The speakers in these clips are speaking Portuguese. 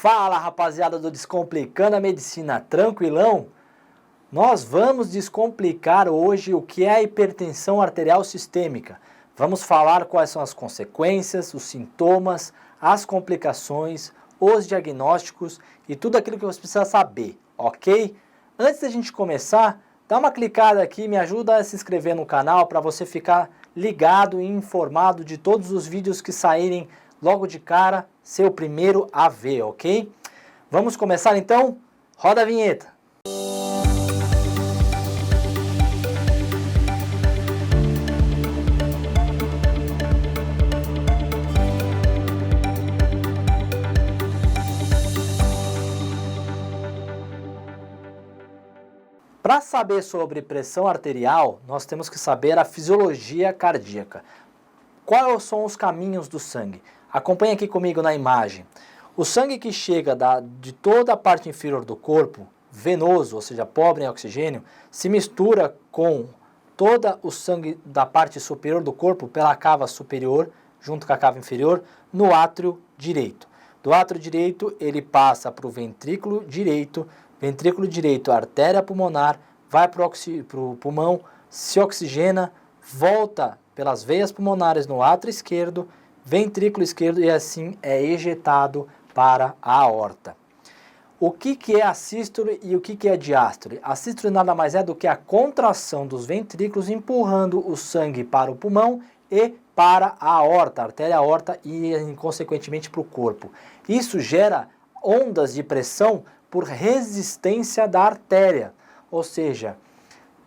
Fala, rapaziada do Descomplicando a Medicina, tranquilão? Nós vamos descomplicar hoje o que é a hipertensão arterial sistêmica. Vamos falar quais são as consequências, os sintomas, as complicações, os diagnósticos e tudo aquilo que você precisa saber, ok? Antes da gente começar, dá uma clicada aqui, me ajuda a se inscrever no canal para você ficar ligado e informado de todos os vídeos que saírem logo de cara, ser o primeiro a ver, ok? Vamos começar então? Roda a vinheta! Para saber sobre pressão arterial, nós temos que saber a fisiologia cardíaca. Quais são os caminhos do sangue? Acompanhe aqui comigo na imagem. O sangue que chega de toda a parte inferior do corpo, venoso, ou seja, pobre em oxigênio, se mistura com todo o sangue da parte superior do corpo pela cava superior, junto com a cava inferior, no átrio direito. Do átrio direito, ele passa para o ventrículo direito, artéria pulmonar, vai para o pulmão, se oxigena, volta pelas veias pulmonares no átrio esquerdo, ventrículo esquerdo e assim é ejetado para a aorta. O que é a sístole e o que é a diástole? A sístole nada mais é do que a contração dos ventrículos empurrando o sangue para o pulmão e para a aorta, a artéria aorta e consequentemente para o corpo. Isso gera ondas de pressão por resistência da artéria, ou seja,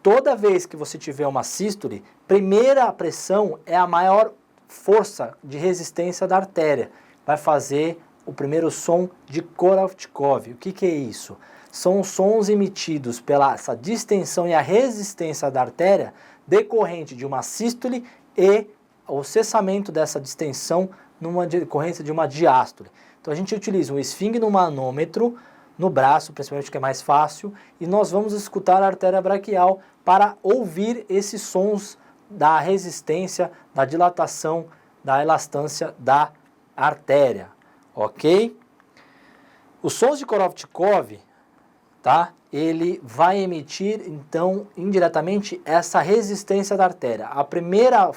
toda vez que você tiver uma sístole, primeira pressão é a maior força de resistência da artéria, vai fazer o primeiro som de Korotchkov. O que é isso? São sons emitidos pela essa distensão e a resistência da artéria decorrente de uma sístole e o cessamento dessa distensão numa decorrência de uma diástole. Então a gente utiliza um esfigmomanômetro no braço, principalmente que é mais fácil, e nós vamos escutar a artéria braquial para ouvir esses sons da resistência, da dilatação, da elastância da artéria, ok? Os sons de Korotchkov, tá? Ele vai emitir, então, indiretamente, essa resistência da artéria. A primeira,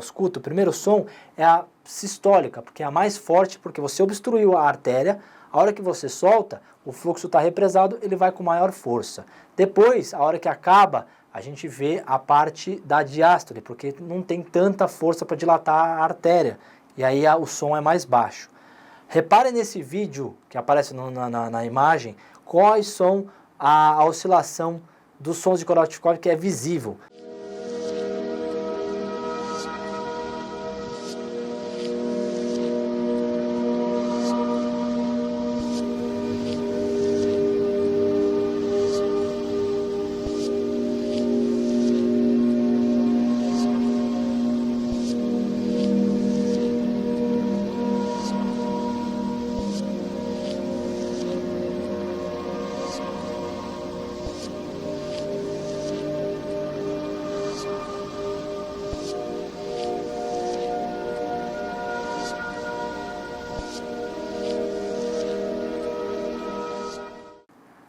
escuta, o primeiro som é a sistólica, porque é a mais forte, porque você obstruiu a artéria. A hora que você solta, o fluxo está represado, ele vai com maior força. Depois, a hora que acaba, a gente vê a parte da diástole, porque não tem tanta força para dilatar a artéria. E aí o som é mais baixo. Repare nesse vídeo que aparece na imagem, quais são a oscilação dos sons de Korotchkov que é visível.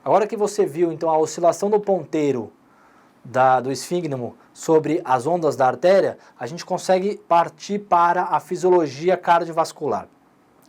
Agora que você viu então a oscilação do ponteiro do esfígmo sobre as ondas da artéria, a gente consegue partir para a fisiologia cardiovascular.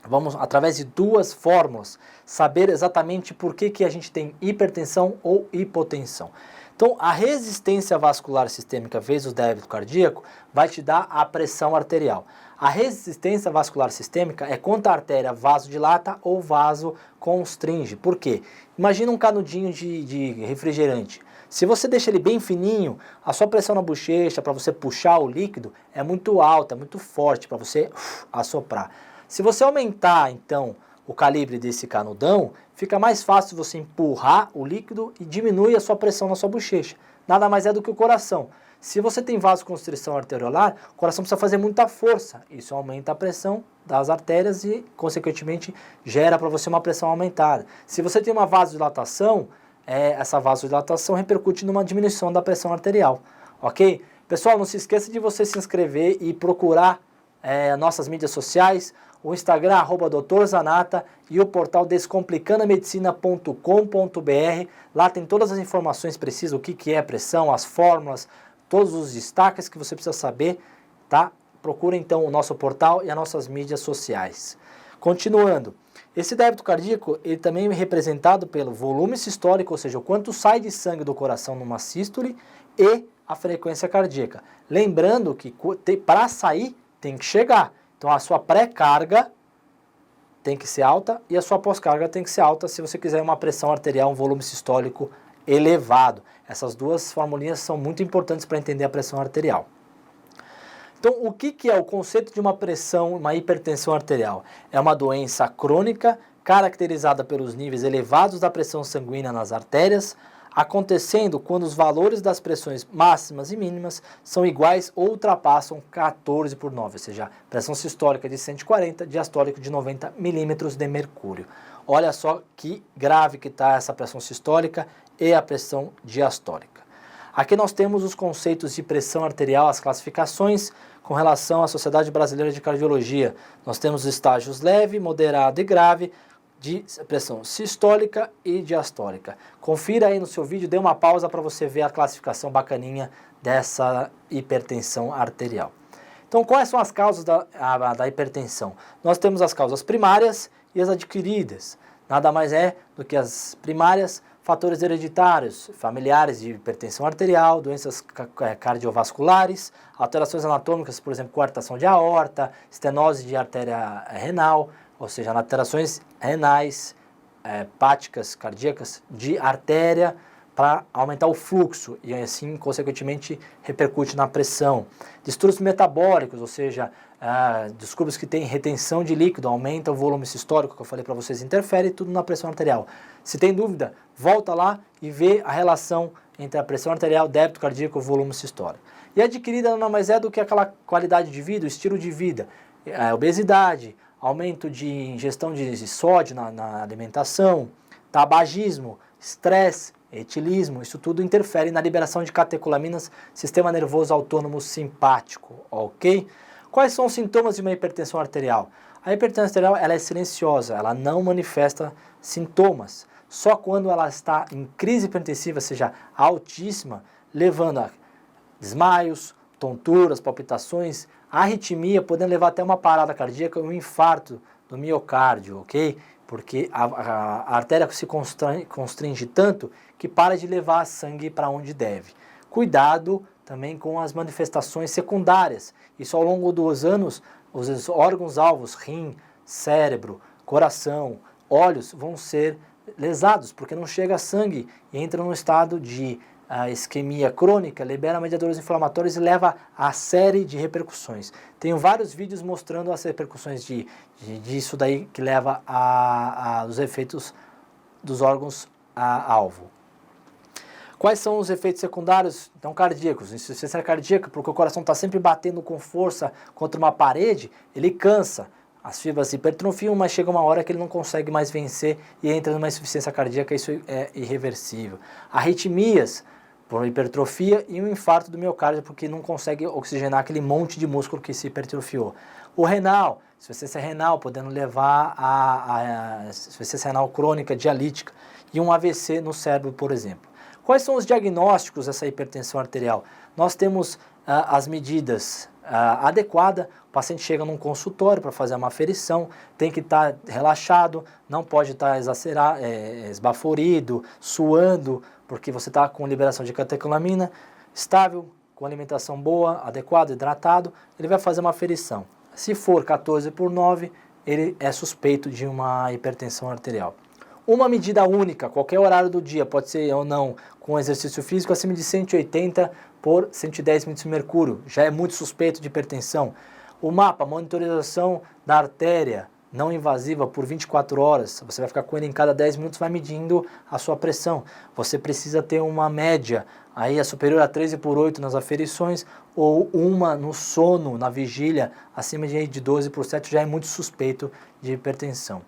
Vamos, através de duas fórmulas, saber exatamente por que a gente tem hipertensão ou hipotensão. Então, a resistência vascular sistêmica vezes o débito cardíaco vai te dar a pressão arterial. A resistência vascular sistêmica é quanto a artéria vasodilata ou vasoconstringe. Por quê? Imagina um canudinho de refrigerante. Se você deixa ele bem fininho, a sua pressão na bochecha para você puxar o líquido é muito alta, é muito forte para você assoprar. Se você aumentar, então, o calibre desse canudão, fica mais fácil você empurrar o líquido e diminui a sua pressão na sua bochecha. Nada mais é do que o coração. Se você tem vasoconstrição arteriolar, o coração precisa fazer muita força. Isso aumenta a pressão das artérias e, consequentemente, gera para você uma pressão aumentada. Se você tem uma vasodilatação, essa vasodilatação repercute numa diminuição da pressão arterial. Ok? Pessoal, não se esqueça de você se inscrever e procurar nossas mídias sociais, o Instagram @Dr. Zanata e o portal descomplicandomedicina.com.br. Lá tem todas as informações precisas, o que é pressão, as fórmulas, todos os destaques que você precisa saber, tá? Procura então o nosso portal e as nossas mídias sociais. Continuando, esse débito cardíaco ele também é representado pelo volume sistólico, ou seja, o quanto sai de sangue do coração numa sístole, e a frequência cardíaca. Lembrando que para sair tem que chegar. Então a sua pré-carga tem que ser alta e a sua pós-carga tem que ser alta se você quiser uma pressão arterial, um volume sistólico elevado. Essas duas formulinhas são muito importantes para entender a pressão arterial. Então, o que é o conceito de uma pressão, uma hipertensão arterial? É uma doença crônica caracterizada pelos níveis elevados da pressão sanguínea nas artérias, acontecendo quando os valores das pressões máximas e mínimas são iguais ou ultrapassam 14/9, ou seja, pressão sistólica de 140, diastólica de 90 milímetros de mercúrio. Olha só que grave que está essa pressão sistólica e a pressão diastólica. Aqui nós temos os conceitos de pressão arterial, as classificações com relação à Sociedade Brasileira de Cardiologia. Nós temos estágios leve, moderado e grave de pressão sistólica e diastólica. Confira aí no seu vídeo, dê uma pausa para você ver a classificação bacaninha dessa hipertensão arterial. Então, quais são as causas da hipertensão? Nós temos as causas primárias e as adquiridas. Nada mais é do que as primárias, fatores hereditários, familiares de hipertensão arterial, doenças cardiovasculares, alterações anatômicas, por exemplo, coartação de aorta, estenose de artéria renal, ou seja, alterações renais, hepáticas, cardíacas de artéria para aumentar o fluxo e assim, consequentemente, repercute na pressão. Distúrbios metabólicos, ou seja, distúrbios que têm retenção de líquido, aumenta o volume sistólico, que eu falei para vocês, interfere tudo na pressão arterial. Se tem dúvida, volta lá e vê a relação entre a pressão arterial, débito cardíaco e o volume sistólico. E adquirida nada mais é do que aquela qualidade de vida, o estilo de vida, obesidade, aumento de ingestão de sódio na alimentação, tabagismo, estresse, etilismo, isso tudo interfere na liberação de catecolaminas, sistema nervoso autônomo simpático, ok? Quais são os sintomas de uma hipertensão arterial? A hipertensão arterial ela é silenciosa, ela não manifesta sintomas, só quando ela está em crise hipertensiva, seja altíssima, levando a desmaios, tonturas, palpitações, arritmia, podendo levar até uma parada cardíaca e um infarto do miocárdio, ok? Porque a artéria se constringe tanto que para de levar sangue para onde deve. Cuidado também com as manifestações secundárias. Isso ao longo dos anos, os órgãos-alvos, rim, cérebro, coração, olhos, vão ser lesados, porque não chega sangue e entra num estado de isquemia crônica, libera mediadores inflamatórios e leva a série de repercussões. Tenho vários vídeos mostrando as repercussões disso daí que leva aos efeitos dos órgãos-alvo. Quais são os efeitos secundários, então, cardíacos? Insuficiência cardíaca, porque o coração está sempre batendo com força contra uma parede, ele cansa. As fibras se hipertrofiam, mas chega uma hora que ele não consegue mais vencer e entra numa insuficiência cardíaca, isso é irreversível. Arritmias, por hipertrofia, e um infarto do miocárdio, porque não consegue oxigenar aquele monte de músculo que se hipertrofiou. O renal, insuficiência renal, podendo levar a insuficiência renal crônica, dialítica, e um AVC no cérebro, por exemplo. Quais são os diagnósticos dessa hipertensão arterial? Nós temos as medidas adequadas, o paciente chega num consultório para fazer uma aferição, tem que estar relaxado, não pode estar esbaforido, suando, porque você está com liberação de catecolamina, estável, com alimentação boa, adequada, hidratado, ele vai fazer uma aferição. Se for 14/9, ele é suspeito de uma hipertensão arterial. Uma medida única, qualquer horário do dia, pode ser ou não, com exercício físico acima de 180 por 110 milímetros de mercúrio, já é muito suspeito de hipertensão. O mapa, monitorização da artéria não invasiva por 24 horas, você vai ficar com ele em cada 10 minutos, vai medindo a sua pressão. Você precisa ter uma média, aí é superior a 13/8 nas aferições, ou uma no sono, na vigília, acima de 12/7, já é muito suspeito de hipertensão.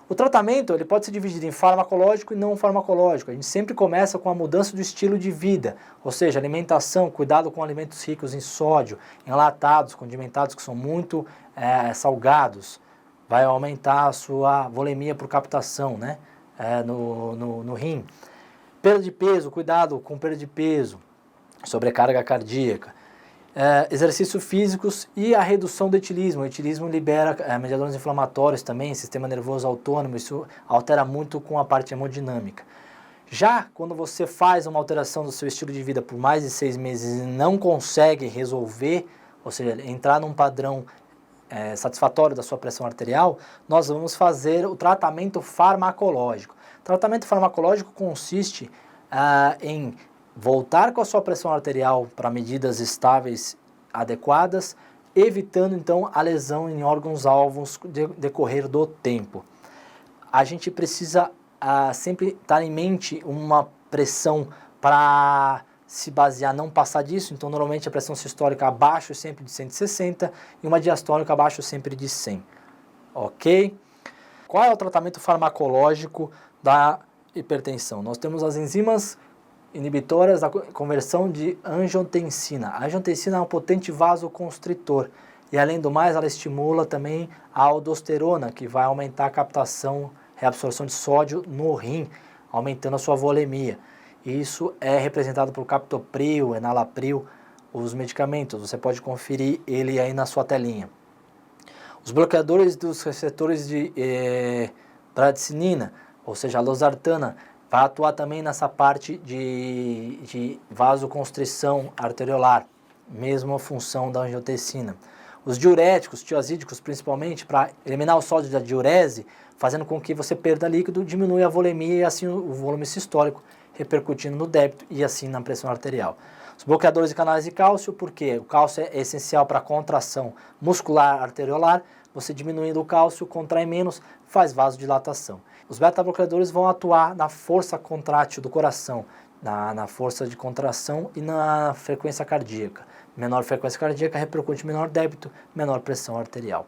O tratamento ele pode ser dividido em farmacológico e não farmacológico. A gente sempre começa com a mudança do estilo de vida, ou seja, alimentação, cuidado com alimentos ricos em sódio, enlatados, condimentados que são muito salgados. vai aumentar a sua volemia por captação, né? No rim. Perda de peso, cuidado com perda de peso, sobrecarga cardíaca. Exercícios físicos e a redução do etilismo. O etilismo libera mediadores inflamatórios também, sistema nervoso autônomo, isso altera muito com a parte hemodinâmica. Já quando você faz uma alteração do seu estilo de vida por mais de 6 meses e não consegue resolver, ou seja, entrar num padrão satisfatório da sua pressão arterial, nós vamos fazer o tratamento farmacológico. O tratamento farmacológico consiste em voltar com a sua pressão arterial para medidas estáveis, adequadas, evitando então a lesão em órgãos-alvos decorrer do tempo. A gente precisa sempre estar em mente uma pressão para se basear, não passar disso, então normalmente a pressão sistólica abaixo sempre de 160 e uma diastólica abaixo sempre de 100, ok? Qual é o tratamento farmacológico da hipertensão? Nós temos as enzimas inibitoras da conversão de angiotensina. A angiotensina é um potente vasoconstritor e além do mais ela estimula também a aldosterona, que vai aumentar a captação, reabsorção de sódio no rim, aumentando a sua volemia. Isso é representado por captopril, enalapril, os medicamentos. Você pode conferir ele aí na sua telinha. Os bloqueadores dos receptores de bradicinina, ou seja, a losartana, vai atuar também nessa parte de vasoconstrição arteriolar, mesma função da angiotensina. Os diuréticos, tiazídicos principalmente, para eliminar o sódio da diurese, fazendo com que você perda líquido, diminui a volemia e assim o volume sistólico, repercutindo no débito e assim na pressão arterial. Os bloqueadores de canais de cálcio, porque o cálcio é essencial para a contração muscular arteriolar, você diminuindo o cálcio, contrai menos, faz vasodilatação. Os beta-bloqueadores vão atuar na força contrátil do coração, na força de contração e na frequência cardíaca. Menor frequência cardíaca repercute menor débito, menor pressão arterial.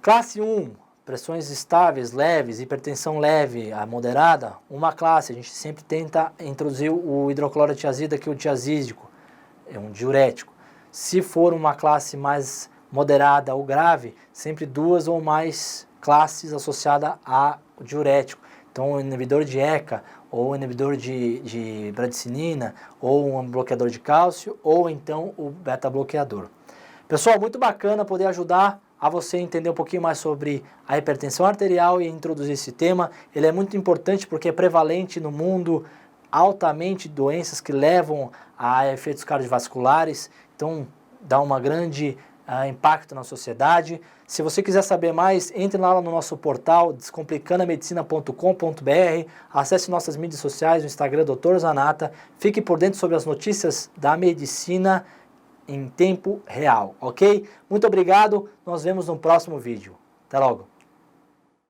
Classe 1, pressões estáveis, leves, hipertensão leve, a moderada, uma classe. A gente sempre tenta introduzir o hidroclorotiazida, que é o tiazídico, é um diurético. Se for uma classe mais moderada ou grave, sempre 2 ou mais classes associadas a diurético. Então, o inibidor de ECA, ou inibidor de bradicinina, ou um bloqueador de cálcio, ou então o beta-bloqueador. Pessoal, muito bacana poder ajudar a você entender um pouquinho mais sobre a hipertensão arterial e introduzir esse tema. Ele é muito importante porque é prevalente no mundo altamente doenças que levam a efeitos cardiovasculares, então dá uma grande impacto na sociedade. Se você quiser saber mais, entre lá no nosso portal descomplicandamedicina.com.br, acesse nossas mídias sociais, no Instagram Dr. Zanata, fique por dentro sobre as notícias da medicina em tempo real, ok? Muito obrigado, nós vemos no próximo vídeo. Até logo!